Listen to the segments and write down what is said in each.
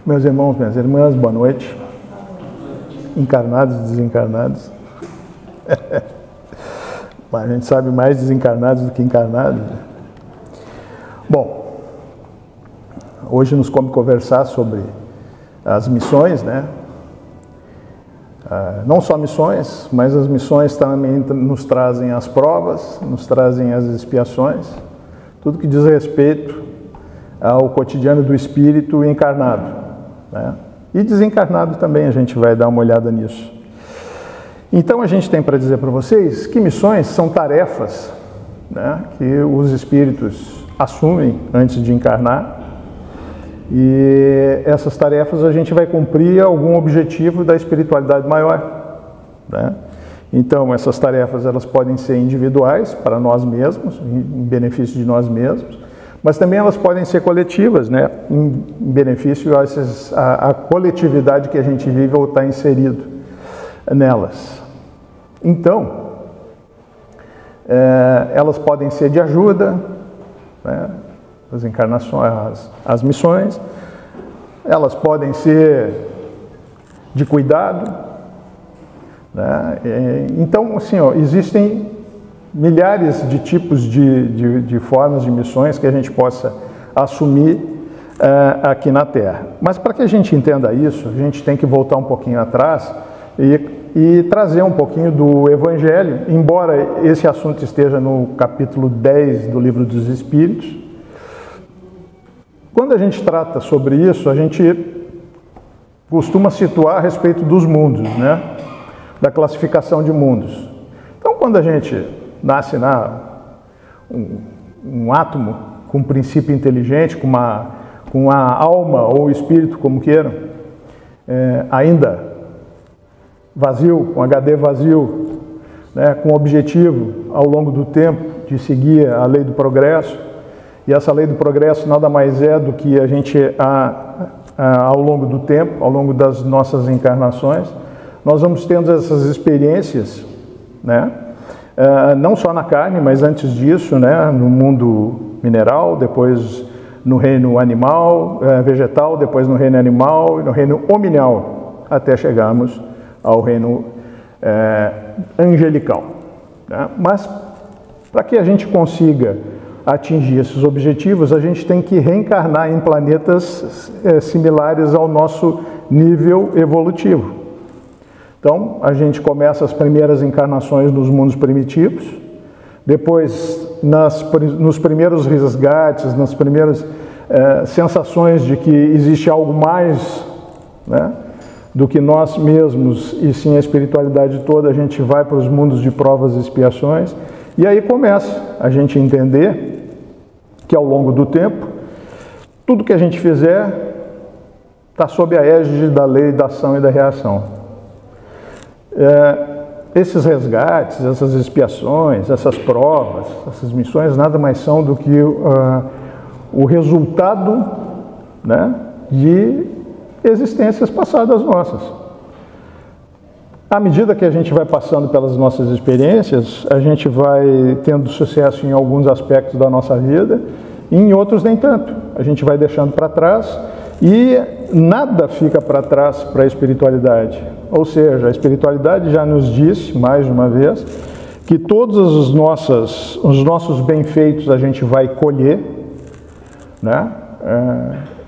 Meus irmãos, minhas irmãs, boa noite. Encarnados e desencarnados. A gente sabe mais desencarnados do que encarnados. Bom, hoje nos come conversar sobre as missões, né? Não só missões, mas as missões também nos trazem as provas, nos trazem as expiações, tudo que diz respeito ao cotidiano do espírito encarnado, né? E desencarnado também, a gente vai dar uma olhada nisso. Então a gente tem para dizer para vocês que missões são tarefas, né, que os espíritos assumem antes de encarnar, e essas tarefas a gente vai cumprir algum objetivo da espiritualidade maior, né? Então essas tarefas elas podem ser individuais para nós mesmos, em benefício de nós mesmos, mas também elas podem ser coletivas, né, em benefício à coletividade que a gente vive ou está inserido nelas. Então, elas podem ser de ajuda, né, as encarnações, as missões, elas podem ser de cuidado, né? Então, assim, ó, existem milhares de tipos de formas de missões que a gente possa assumir aqui na Terra. Mas para que a gente entenda isso, a gente tem que voltar um pouquinho atrás e trazer um pouquinho do Evangelho, embora esse assunto esteja no capítulo 10 do Livro dos Espíritos. Quando a gente trata sobre isso, a gente costuma situar a respeito dos mundos, né? Da classificação de mundos. Então, quando a gente nasce um átomo com um princípio inteligente, com uma alma ou espírito, como queiram, ainda vazio, com HD vazio, né, com o objetivo, ao longo do tempo, de seguir a lei do progresso. E essa lei do progresso nada mais é do que a gente, ao longo do tempo, ao longo das nossas encarnações, nós vamos tendo essas experiências, né? Não só na carne, mas antes disso, né, no mundo mineral, depois no reino animal, vegetal, depois no reino animal e no reino hominal, até chegarmos ao reino angelical, né? Mas para que a gente consiga atingir esses objetivos, a gente tem que reencarnar em planetas similares ao nosso nível evolutivo. Então, a gente começa as primeiras encarnações nos mundos primitivos, depois nos primeiros resgates, nas primeiras sensações de que existe algo mais, né, do que nós mesmos, e sim a espiritualidade toda, a gente vai para os mundos de provas e expiações, e aí começa a gente entender que ao longo do tempo, tudo que a gente fizer está sob a égide da lei da ação e da reação. Esses resgates, essas expiações, essas provas, essas missões, nada mais são do que o resultado, né, de existências passadas nossas. À medida que a gente vai passando pelas nossas experiências, a gente vai tendo sucesso em alguns aspectos da nossa vida e em outros nem tanto. A gente vai deixando para trás e nada fica para trás para a espiritualidade. Ou seja, a espiritualidade já nos disse, mais de uma vez, que todos os nossos bem-feitos a gente vai colher, né?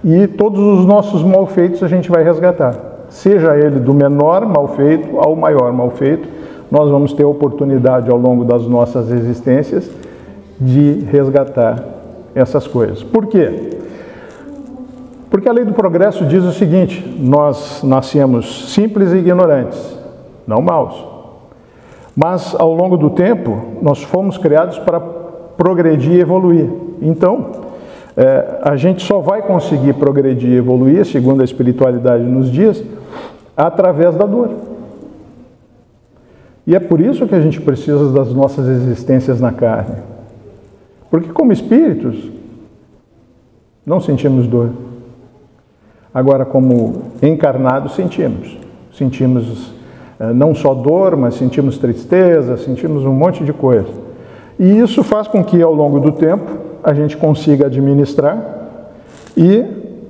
E todos os nossos mal-feitos a gente vai resgatar. Seja ele do menor mal-feito ao maior mal-feito, nós vamos ter a oportunidade ao longo das nossas existências de resgatar essas coisas. Por quê? Porque a lei do progresso diz o seguinte: nós nascemos simples e ignorantes, não maus. Mas ao longo do tempo, nós fomos criados para progredir e evoluir. Então, a gente só vai conseguir progredir e evoluir, segundo a espiritualidade nos diz, através da dor. E é por isso que a gente precisa das nossas existências na carne. Porque como espíritos, não sentimos dor. Agora, como encarnados, sentimos. Sentimos não só dor, mas sentimos tristeza, sentimos um monte de coisa. E isso faz com que, ao longo do tempo, a gente consiga administrar e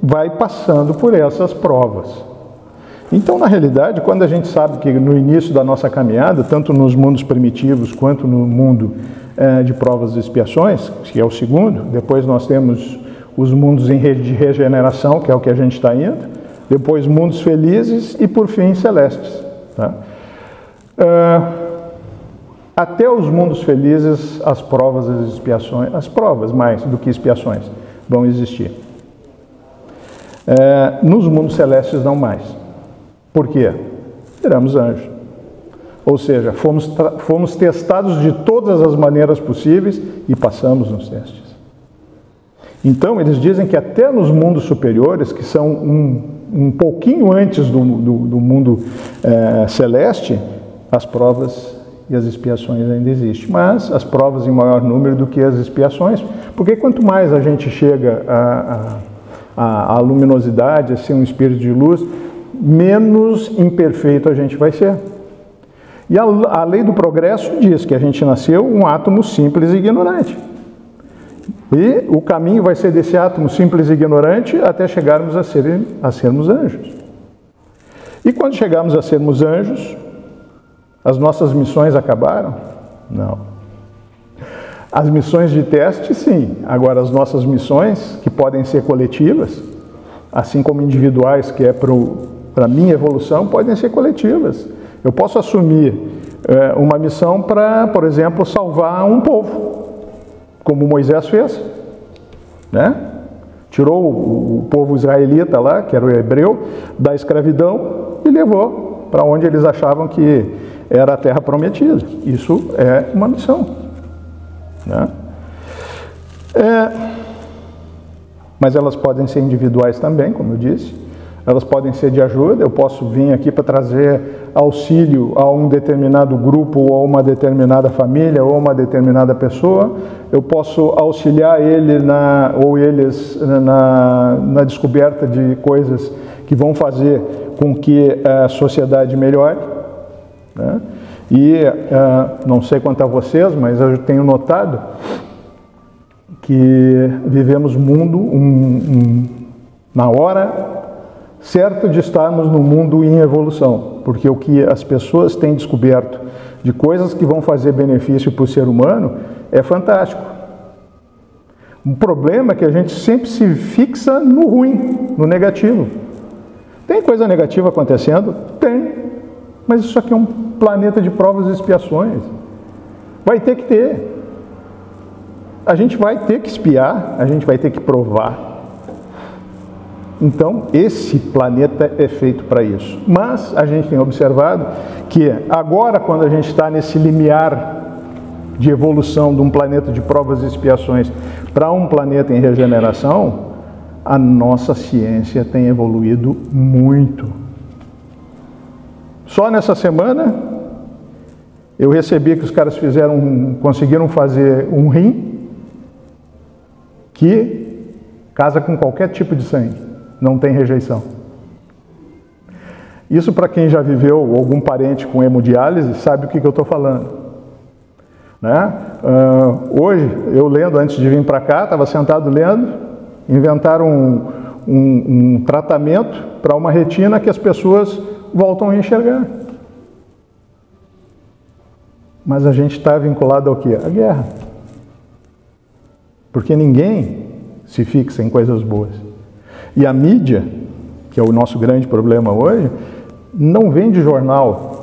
vai passando por essas provas. Então, na realidade, quando a gente sabe que no início da nossa caminhada, tanto nos mundos primitivos quanto no mundo de provas e expiações, que é o segundo, depois nós temos os mundos de regeneração, que é o que a gente está indo, depois mundos felizes e, por fim, celestes. Tá? Até os mundos felizes, as provas e as expiações, as provas mais do que expiações, vão existir. Nos mundos celestes não mais. Por quê? Viramos anjos. Ou seja, fomos testados de todas as maneiras possíveis e passamos nos testes. Então, eles dizem que até nos mundos superiores, que são um pouquinho antes do mundo celeste, as provas e as expiações ainda existem. Mas as provas em maior número do que as expiações, porque quanto mais a gente chega à luminosidade, a ser um espírito de luz, menos imperfeito a gente vai ser. E a lei do progresso diz que a gente nasceu um átomo simples e ignorante. E o caminho vai ser desse átomo simples e ignorante até chegarmos a sermos anjos. E quando chegarmos a sermos anjos, as nossas missões acabaram? Não. As missões de teste, sim. Agora, as nossas missões, que podem ser coletivas, assim como individuais, que é para a minha evolução, podem ser coletivas. Eu posso assumir uma missão para, por exemplo, salvar um povo, como Moisés fez, né? Tirou o povo israelita lá, que era o hebreu, da escravidão e levou para onde eles achavam que era a terra prometida. Isso é uma missão, né? Mas elas podem ser individuais também, como eu disse. Elas podem ser de ajuda. Eu posso vir aqui para trazer auxílio a um determinado grupo, ou a uma determinada família, ou a uma determinada pessoa. Eu posso auxiliar ele ou eles na descoberta de coisas que vão fazer com que a sociedade melhore, né? E não sei quanto a vocês, mas eu tenho notado que vivemos mundo na hora certo de estarmos no mundo em evolução, porque o que as pessoas têm descoberto de coisas que vão fazer benefício para o ser humano é fantástico. O problema é que a gente sempre se fixa no ruim, no negativo. Tem coisa negativa acontecendo? Tem, mas isso aqui é um planeta de provas e expiações. Vai ter que ter. A gente vai ter que espiar, a gente vai ter que provar. Então, esse planeta é feito para isso. Mas a gente tem observado que agora, quando a gente está nesse limiar de evolução de um planeta de provas e expiações para um planeta em regeneração, a nossa ciência tem evoluído muito. Só nessa semana, eu recebi que os caras conseguiram fazer um rim que casa com qualquer tipo de sangue. Não tem rejeição. Isso, para quem já viveu algum parente com hemodiálise, sabe o que eu estou falando, né? Hoje, eu lendo antes de vir para cá, estava sentado lendo, inventaram um tratamento para uma retina que as pessoas voltam a enxergar. Mas a gente está vinculado ao quê? À guerra. Porque ninguém se fixa em coisas boas. E a mídia, que é o nosso grande problema hoje, não vende jornal,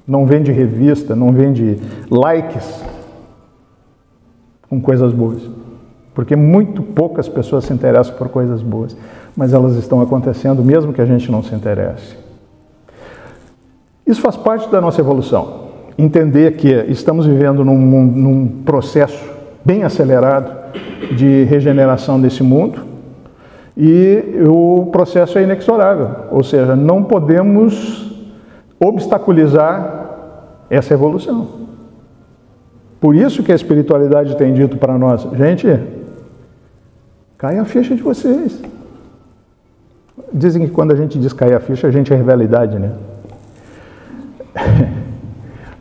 não vende revista, não vende likes com coisas boas. Porque muito poucas pessoas se interessam por coisas boas, mas elas estão acontecendo mesmo que a gente não se interesse. Isso faz parte da nossa evolução. Entender que estamos vivendo num processo bem acelerado de regeneração desse mundo, e o processo é inexorável, ou seja, não podemos obstaculizar essa evolução. Por isso que a espiritualidade tem dito para nós, gente, cai a ficha de vocês. Dizem que quando a gente diz cair a ficha, a gente revela a idade, né?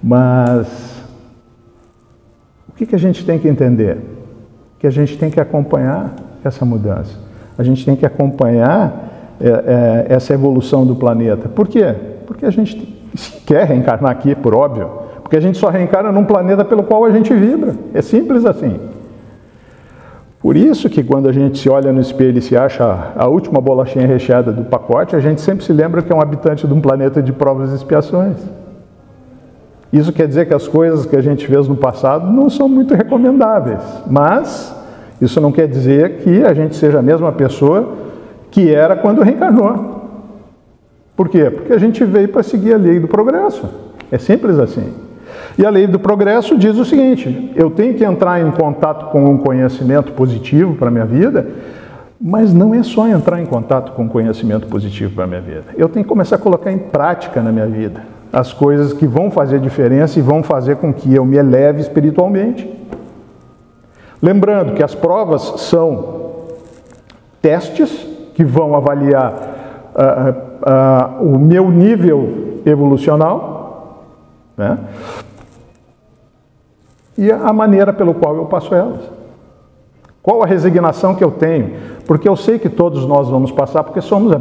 Mas o que a gente tem que entender? Que a gente tem que acompanhar essa mudança. A gente tem que acompanhar essa evolução do planeta. Por quê? Porque a gente quer reencarnar aqui, por óbvio. Porque a gente só reencarna num planeta pelo qual a gente vibra. É simples assim. Por isso que quando a gente se olha no espelho e se acha a última bolachinha recheada do pacote, a gente sempre se lembra que é um habitante de um planeta de provas e expiações. Isso quer dizer que as coisas que a gente fez no passado não são muito recomendáveis, mas isso não quer dizer que a gente seja a mesma pessoa que era quando reencarnou. Por quê? Porque a gente veio para seguir a lei do progresso. É simples assim. E a lei do progresso diz o seguinte: eu tenho que entrar em contato com um conhecimento positivo para a minha vida, mas não é só entrar em contato com um conhecimento positivo para a minha vida. Eu tenho que começar a colocar em prática na minha vida as coisas que vão fazer diferença e vão fazer com que eu me eleve espiritualmente. Lembrando que as provas são testes que vão avaliar o meu nível evolucional, né? E a maneira pelo qual eu passo elas. Qual a resignação que eu tenho? Porque eu sei que todos nós vamos passar, porque somos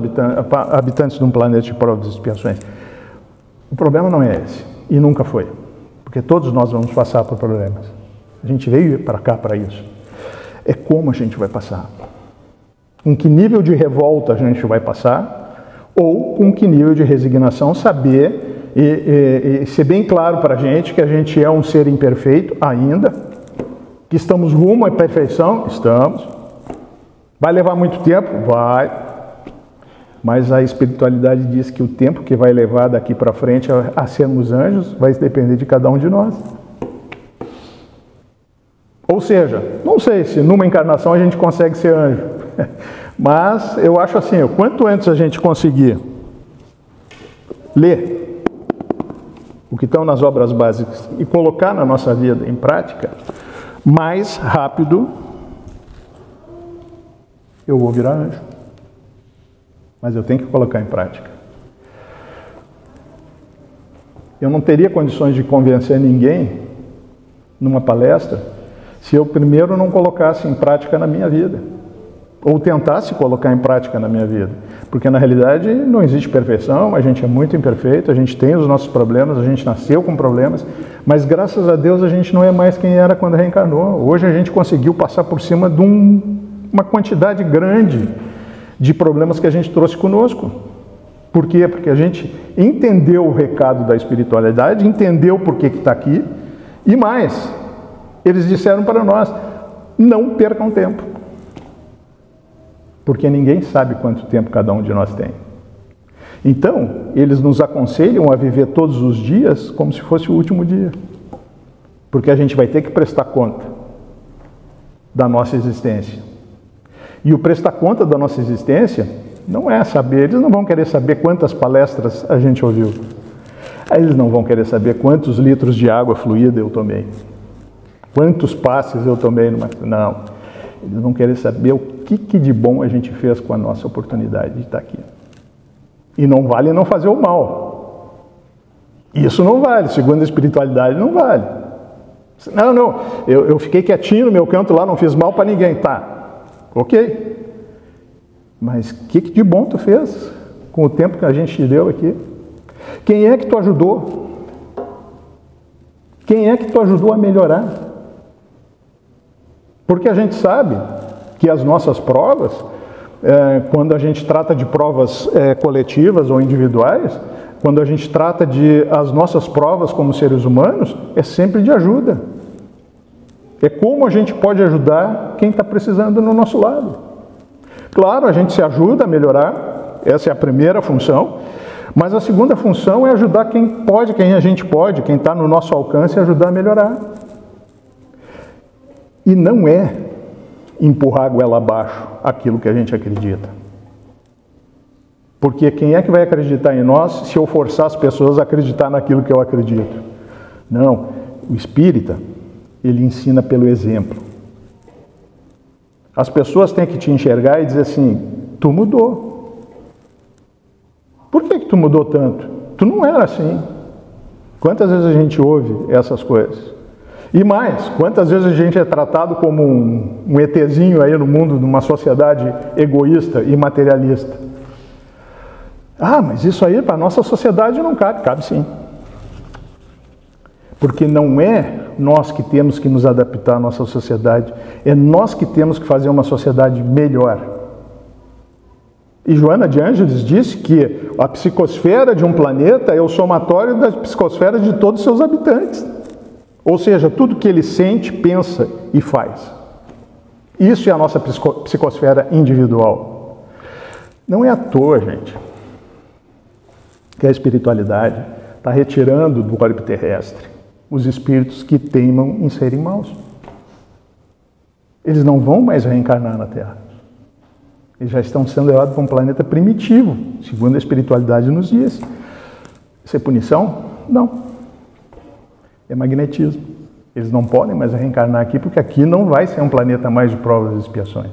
habitantes de um planeta de provas e expiações. O problema não é esse, e nunca foi, porque todos nós vamos passar por problemas. A gente veio para cá para isso. É como a gente vai passar. Com que nível de revolta a gente vai passar, ou com que nível de resignação, saber e ser bem claro para a gente que a gente é um ser imperfeito ainda, que estamos rumo à perfeição, estamos. Vai levar muito tempo? Vai. Mas a espiritualidade diz que o tempo que vai levar daqui para frente a sermos anjos vai depender de cada um de nós. Ou seja, não sei se numa encarnação a gente consegue ser anjo, mas eu acho assim, o quanto antes a gente conseguir ler o que estão nas obras básicas e colocar na nossa vida em prática, mais rápido eu vou virar anjo. Mas eu tenho que colocar em prática. Eu não teria condições de convencer ninguém numa palestra se eu primeiro não colocasse em prática na minha vida, ou tentasse colocar em prática na minha vida, porque na realidade não existe perfeição, a gente é muito imperfeito, a gente tem os nossos problemas, a gente nasceu com problemas, mas graças a Deus a gente não é mais quem era quando reencarnou. Hoje a gente conseguiu passar por cima de uma quantidade grande de problemas que a gente trouxe conosco. Por quê? Porque a gente entendeu o recado da espiritualidade, entendeu por que está aqui, e mais, eles disseram para nós, não percam tempo. Porque ninguém sabe quanto tempo cada um de nós tem. Então, eles nos aconselham a viver todos os dias como se fosse o último dia. Porque a gente vai ter que prestar conta da nossa existência. E o prestar conta da nossa existência não é saber, eles não vão querer saber quantas palestras a gente ouviu. Eles não vão querer saber quantos litros de água fluida eu tomei. Quantos passes eu tomei numa... Não. Eles vão querer saber o que de bom a gente fez com a nossa oportunidade de estar aqui. E não vale não fazer o mal. Isso não vale, segundo a espiritualidade não vale. Não, eu fiquei quietinho no meu canto lá, não fiz mal para ninguém. Tá, ok. Mas o que de bom tu fez com o tempo que a gente te deu aqui? Quem é que tu ajudou? Quem é que tu ajudou a melhorar? Porque a gente sabe que as nossas provas, quando a gente trata de provas coletivas ou individuais, quando a gente trata de as nossas provas como seres humanos, é sempre de ajuda. É como a gente pode ajudar quem está precisando no nosso lado. Claro, a gente se ajuda a melhorar, essa é a primeira função, mas a segunda função é ajudar quem pode, quem a gente pode, quem está no nosso alcance, ajudar a melhorar. E não é empurrar a goela abaixo aquilo que a gente acredita. Porque quem é que vai acreditar em nós se eu forçar as pessoas a acreditar naquilo que eu acredito? Não, o espírita, ele ensina pelo exemplo. As pessoas têm que te enxergar e dizer assim, tu mudou. Por que tu mudou tanto? Tu não era assim. Quantas vezes a gente ouve essas coisas? E mais, quantas vezes a gente é tratado como um ETzinho aí no mundo, numa sociedade egoísta e materialista? Ah, mas isso aí para a nossa sociedade não cabe. Cabe sim. Porque não é nós que temos que nos adaptar à nossa sociedade, é nós que temos que fazer uma sociedade melhor. E Joana de Ângeles disse que a psicosfera de um planeta é o somatório da psicosfera de todos os seus habitantes. Ou seja, tudo que ele sente, pensa e faz. Isso é a nossa psicosfera individual. Não é à toa, gente, que a espiritualidade está retirando do orbe terrestre os espíritos que teimam em serem maus. Eles não vão mais reencarnar na Terra. Eles já estão sendo levados para um planeta primitivo, segundo a espiritualidade nos diz. Isso é punição? Não. É magnetismo. Eles não podem mais reencarnar aqui, porque aqui não vai ser um planeta mais de provas e expiações.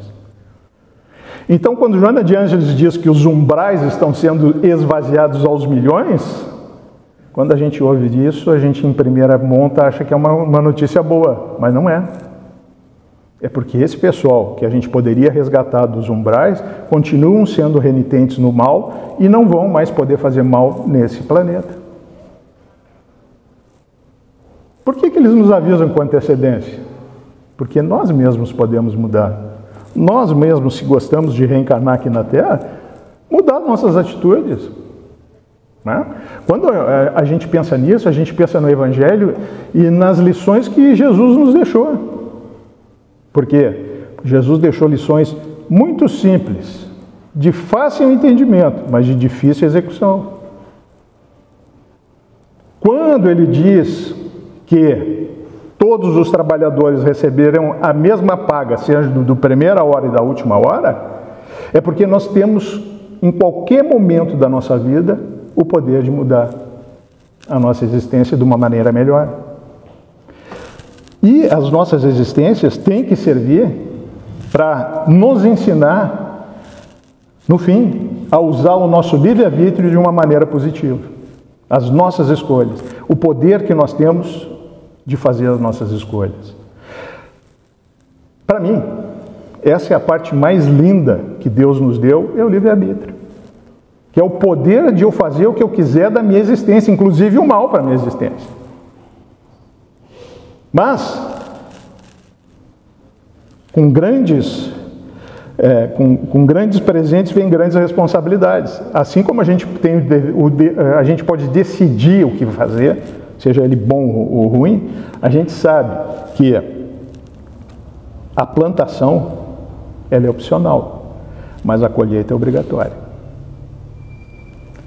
Então, quando Joana de Ângeles diz que os umbrais estão sendo esvaziados aos milhões, quando a gente ouve disso, a gente em primeira monta acha que é uma notícia boa, mas não é. É porque esse pessoal que a gente poderia resgatar dos umbrais continuam sendo renitentes no mal e não vão mais poder fazer mal nesse planeta. Por que eles nos avisam com antecedência? Porque nós mesmos podemos mudar. Nós mesmos, se gostamos de reencarnar aqui na Terra, mudar nossas atitudes. Né? Quando a gente pensa nisso, a gente pensa no Evangelho e nas lições que Jesus nos deixou. Por quê? Jesus deixou lições muito simples, de fácil entendimento, mas de difícil execução. Quando ele diz que todos os trabalhadores receberão a mesma paga, seja do primeira hora e da última hora, é porque nós temos, em qualquer momento da nossa vida, o poder de mudar a nossa existência de uma maneira melhor. E as nossas existências têm que servir para nos ensinar, no fim, a usar o nosso livre-arbítrio de uma maneira positiva. As nossas escolhas, o poder que nós temos de fazer as nossas escolhas. Para mim, essa é a parte mais linda que Deus nos deu, é o livre-arbítrio. Que é o poder de eu fazer o que eu quiser da minha existência, inclusive o mal para a minha existência. Mas, com grandes presentes vem grandes responsabilidades. Assim como a gente a gente pode decidir o que fazer, seja ele bom ou ruim, a gente sabe que a plantação ela é opcional, mas a colheita é obrigatória.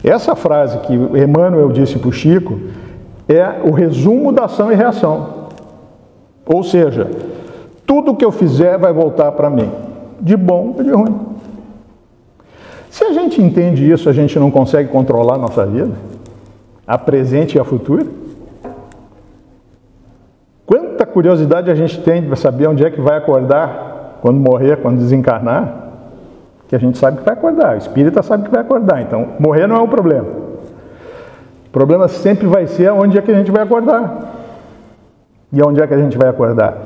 Essa frase que Emmanuel disse para o Chico é o resumo da ação e reação. Ou seja, tudo que eu fizer vai voltar para mim, de bom ou de ruim. Se a gente entende isso, a gente não consegue controlar a nossa vida, a presente e a futura? Quanta curiosidade a gente tem de saber onde é que vai acordar quando morrer, quando desencarnar? Que a gente sabe que vai acordar, o espírita sabe que vai acordar, então morrer não é o problema. O problema sempre vai ser onde é que a gente vai acordar. E onde é que a gente vai acordar?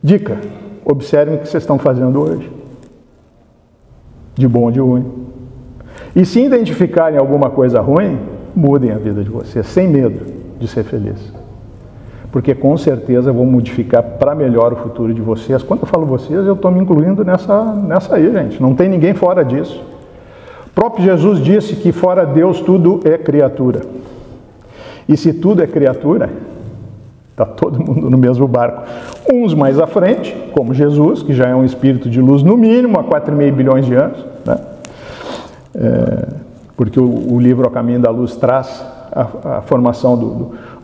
Dica, observem o que vocês estão fazendo hoje. De bom ou de ruim. E se identificarem alguma coisa ruim, mudem a vida de vocês, sem medo de ser feliz. Porque com certeza vão modificar para melhor o futuro de vocês. Quando eu falo vocês, eu estou me incluindo nessa aí, gente. Não tem ninguém fora disso. O próprio Jesus disse que fora Deus tudo é criatura. E se tudo é criatura, está todo mundo no mesmo barco. Uns mais à frente, como Jesus, que já é um espírito de luz no mínimo há 4,5 bilhões de anos, né? Porque o livro A Caminho da Luz traz a formação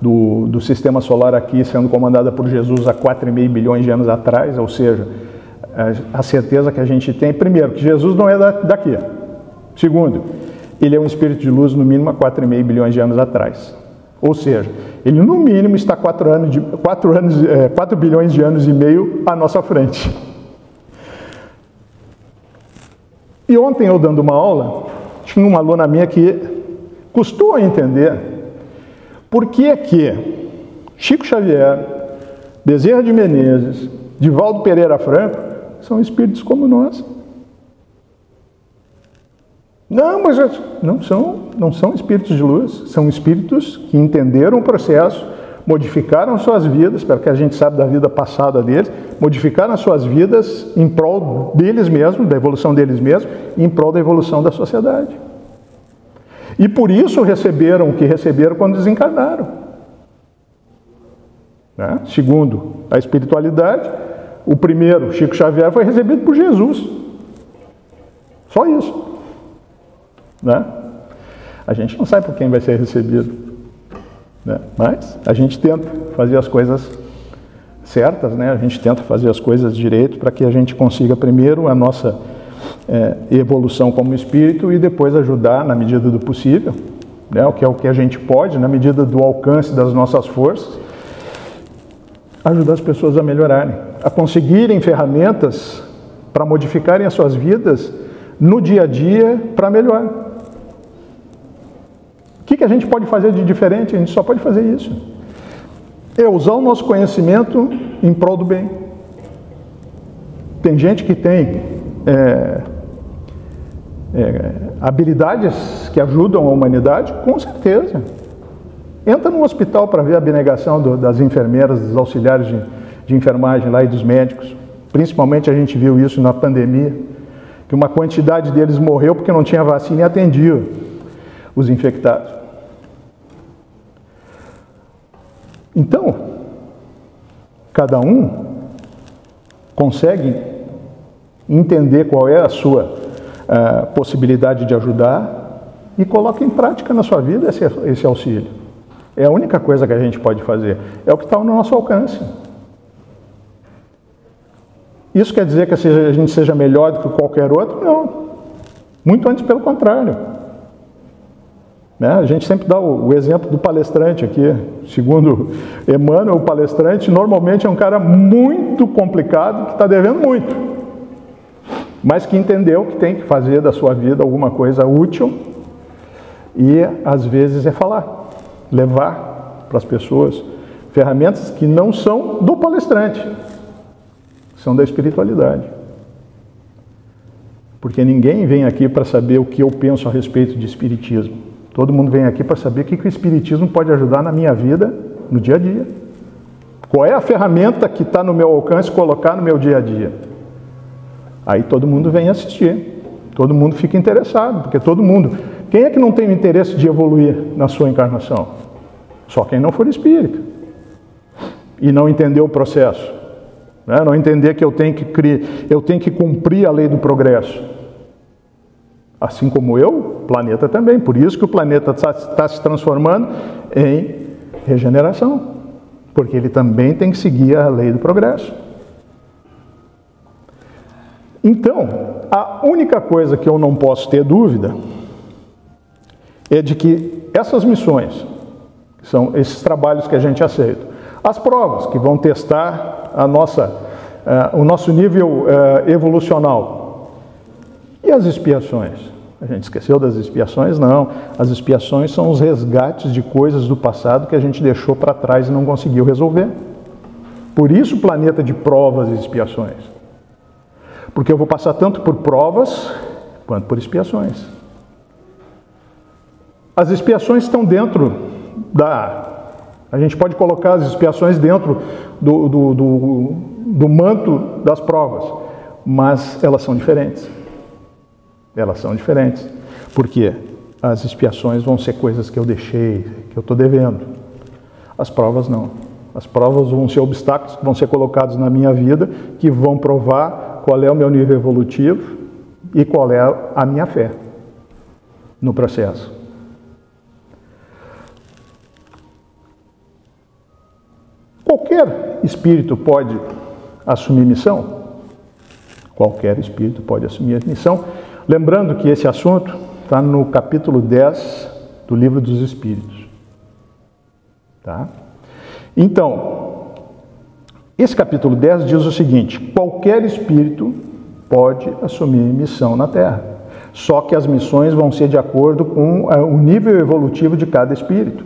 do sistema solar aqui sendo comandada por Jesus há 4,5 bilhões de anos atrás, ou seja, a certeza que a gente tem, primeiro, que Jesus não é daqui. Segundo, ele é um espírito de luz no mínimo há 4,5 bilhões de anos atrás. Ou seja, ele no mínimo está 4 bilhões de anos e meio à nossa frente. E ontem eu dando uma aula, tinha uma aluna minha que custou a entender por que Chico Xavier, Bezerra de Menezes, Divaldo Pereira Franco, são espíritos como nós. Não, mas não são espíritos de luz, são espíritos que entenderam o processo, modificaram suas vidas, para que a gente saiba da vida passada deles, modificaram as suas vidas em prol deles mesmos, da evolução deles mesmos, e em prol da evolução da sociedade. E por isso receberam o que receberam quando desencarnaram. Né? Segundo a espiritualidade, o primeiro, Chico Xavier, foi recebido por Jesus. Só isso. Né? A gente não sabe por quem vai ser recebido, né? Mas a gente tenta fazer as coisas certas, né? A gente tenta fazer as coisas direito para que a gente consiga primeiro a nossa evolução como espírito e depois ajudar na medida do possível, né? O que é o que a gente pode, na medida do alcance das nossas forças, ajudar as pessoas a melhorarem, a conseguirem ferramentas para modificarem as suas vidas no dia a dia para melhor. O que a gente pode fazer de diferente? A gente só pode fazer isso. É usar o nosso conhecimento em prol do bem. Tem gente que tem habilidades que ajudam a humanidade, com certeza. Entra no hospital para ver a abnegação das enfermeiras, dos auxiliares de enfermagem lá e dos médicos. Principalmente a gente viu isso na pandemia, que uma quantidade deles morreu porque não tinha vacina e atendia os infectados. Então, cada um consegue entender qual é a sua possibilidade de ajudar e coloca em prática na sua vida esse auxílio. É a única coisa que a gente pode fazer. É o que está no nosso alcance. Isso quer dizer que a gente seja melhor do que qualquer outro? Não. Muito antes, pelo contrário. Né? A gente sempre dá o exemplo do palestrante aqui. Segundo Emmanuel, o palestrante normalmente é um cara muito complicado, que está devendo muito, mas que entendeu que tem que fazer da sua vida alguma coisa útil e, às vezes, é falar, levar para as pessoas ferramentas que não são do palestrante, são da espiritualidade. Porque ninguém vem aqui para saber o que eu penso a respeito de espiritismo. Todo mundo vem aqui para saber o que o espiritismo pode ajudar na minha vida, no dia a dia. Qual é a ferramenta que está no meu alcance colocar no meu dia a dia? Aí todo mundo vem assistir, todo mundo fica interessado, porque todo mundo... Quem é que não tem o interesse de evoluir na sua encarnação? Só quem não for espírita e não entender o processo, né? Não entender que eu tenho que cumprir a lei do progresso. Assim como eu, o planeta também. Por isso que o planeta está se transformando em regeneração, porque ele também tem que seguir a lei do progresso. Então, a única coisa que eu não posso ter dúvida é de que essas missões, que são esses trabalhos que a gente aceita, as provas que vão testar o nosso nível evolucional, e as expiações? A gente esqueceu das expiações? Não. As expiações são os resgates de coisas do passado que a gente deixou para trás e não conseguiu resolver. Por isso o planeta de provas e expiações. Porque eu vou passar tanto por provas quanto por expiações. As expiações estão dentro a gente pode colocar as expiações dentro do manto das provas, mas elas são diferentes. Elas são diferentes. Porque as expiações vão ser coisas que eu deixei, que eu estou devendo. As provas não. As provas vão ser obstáculos que vão ser colocados na minha vida, que vão provar qual é o meu nível evolutivo e qual é a minha fé no processo. Qualquer espírito pode assumir missão? Qualquer espírito pode assumir a missão. Lembrando que esse assunto está no capítulo 10 do Livro dos Espíritos. Tá? Então, esse capítulo 10 diz o seguinte: qualquer espírito pode assumir missão na Terra, só que as missões vão ser de acordo com o nível evolutivo de cada espírito.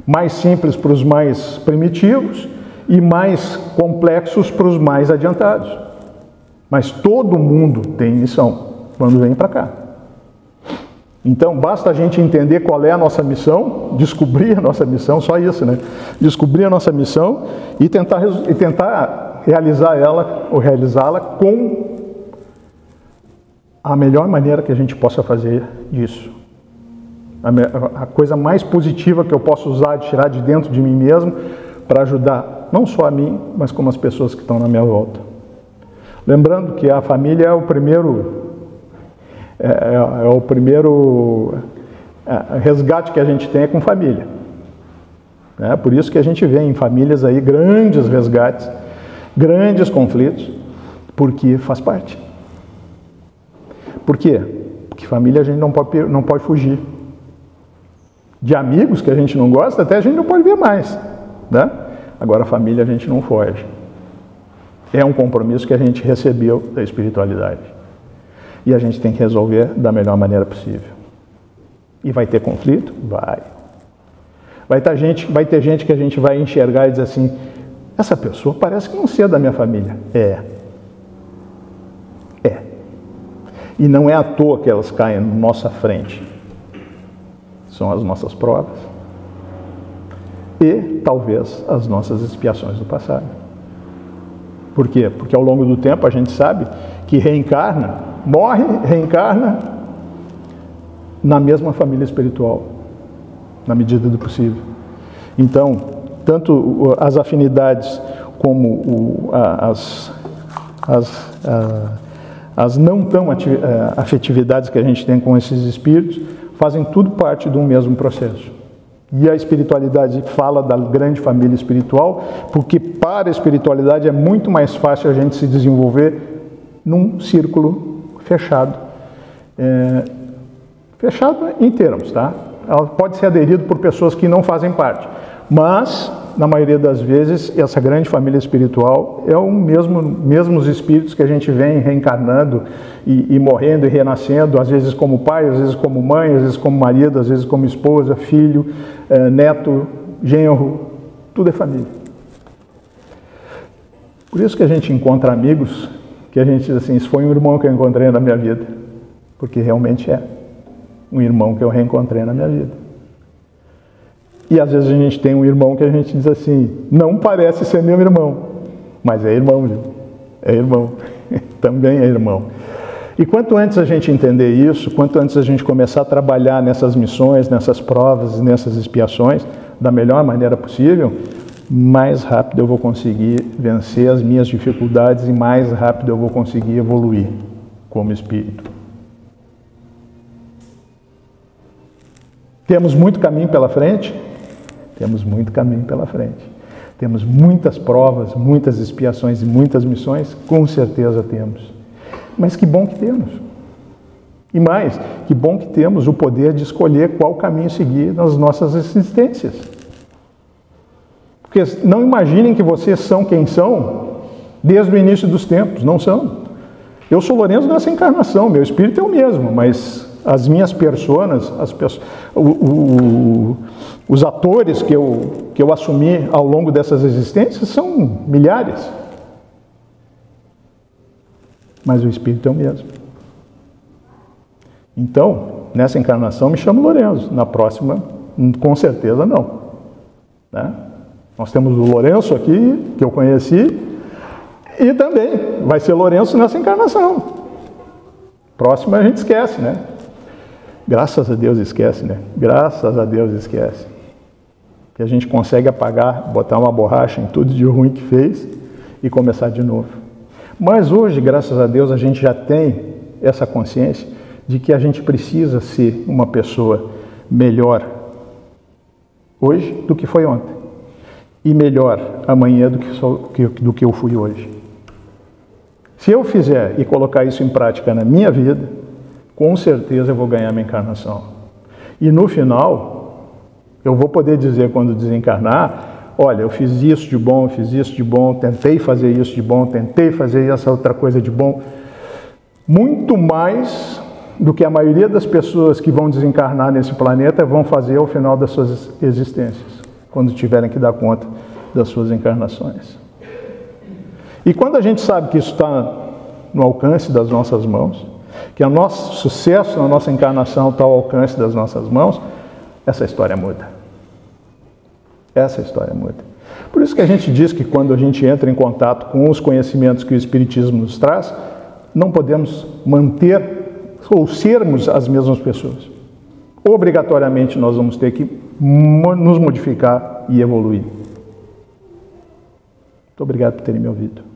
Mais simples para os mais primitivos e mais complexos para os mais adiantados. Mas todo mundo tem missão quando vem para cá. Então, basta a gente entender qual é a nossa missão, descobrir a nossa missão, só isso, né? Descobrir a nossa missão e tentar realizar ela, ou realizá-la com a melhor maneira que a gente possa fazer isso. A coisa mais positiva que eu posso usar, de tirar de dentro de mim mesmo, para ajudar não só a mim, mas como as pessoas que estão na minha volta. Lembrando que a família é o primeiro resgate que a gente tem com família. Por isso que a gente vê em famílias aí grandes resgates, grandes conflitos, porque faz parte. Por quê? Porque família a gente não pode fugir. De amigos que a gente não gosta, até a gente não pode ver mais. Né? Agora, família a gente não foge. É um compromisso que a gente recebeu da espiritualidade. E a gente tem que resolver da melhor maneira possível. E vai ter conflito? Vai. Vai ter gente que a gente vai enxergar e dizer assim, essa pessoa parece que não ser da minha família. É. E não é à toa que elas caem na nossa frente. São as nossas provas. E, talvez, as nossas expiações do passado. Por quê? Porque ao longo do tempo a gente sabe que reencarna, morre, reencarna na mesma família espiritual, na medida do possível. Então, tanto as afinidades como as não tão afetividades que a gente tem com esses espíritos fazem tudo parte de um mesmo processo. E a espiritualidade fala da grande família espiritual, porque para a espiritualidade é muito mais fácil a gente se desenvolver num círculo fechado. Fechado em termos, tá? Ela pode ser aderido por pessoas que não fazem parte, mas, na maioria das vezes, essa grande família espiritual é o mesmos espíritos que a gente vem reencarnando e morrendo e renascendo, às vezes como pai, às vezes como mãe, às vezes como marido, às vezes como esposa, filho, neto, genro, tudo é família. Por isso que a gente encontra amigos que a gente diz assim, isso foi um irmão que eu encontrei na minha vida, porque realmente é um irmão que eu reencontrei na minha vida. E às vezes a gente tem um irmão que a gente diz assim, não parece ser meu irmão, mas é irmão, viu? É irmão, também é irmão. E quanto antes a gente entender isso, quanto antes a gente começar a trabalhar nessas missões, nessas provas, nessas expiações, da melhor maneira possível, mais rápido eu vou conseguir vencer as minhas dificuldades e mais rápido eu vou conseguir evoluir como espírito. Temos muito caminho pela frente? Temos muito caminho pela frente. Temos muitas provas, muitas expiações e muitas missões? Com certeza temos. Mas que bom que temos. E mais, que bom que temos o poder de escolher qual caminho seguir nas nossas existências. Porque não imaginem que vocês são quem são desde o início dos tempos. Não são. Eu sou Lourenço nessa encarnação, meu espírito é o mesmo, mas as minhas personas, os atores que eu assumi ao longo dessas existências são milhares. Mas o espírito é o mesmo. Então, nessa encarnação me chamo Lourenço, na próxima, com certeza não. Né? Nós temos o Lourenço aqui, que eu conheci, e também vai ser Lourenço nessa encarnação. Próxima a gente esquece, né? Graças a Deus esquece, né? Graças a Deus esquece. Que a gente consegue apagar, botar uma borracha em tudo de ruim que fez e começar de novo. Mas hoje, graças a Deus, a gente já tem essa consciência de que a gente precisa ser uma pessoa melhor hoje do que foi ontem. E melhor amanhã do que eu fui hoje. Se eu fizer e colocar isso em prática na minha vida, com certeza eu vou ganhar minha encarnação. E no final, eu vou poder dizer quando desencarnar, olha, eu fiz isso de bom, fiz isso de bom, tentei fazer isso de bom, tentei fazer essa outra coisa de bom. Muito mais do que a maioria das pessoas que vão desencarnar nesse planeta vão fazer ao final das suas existências. quando tiverem que dar conta das suas encarnações. E quando a gente sabe que isso está no alcance das nossas mãos, que o nosso sucesso na nossa encarnação está ao alcance das nossas mãos, essa história muda. Essa história muda. Por isso que a gente diz que quando a gente entra em contato com os conhecimentos que o Espiritismo nos traz, não podemos manter ou sermos as mesmas pessoas. Obrigatoriamente nós vamos ter que nos modificar e evoluir. Muito obrigado por terem me ouvido.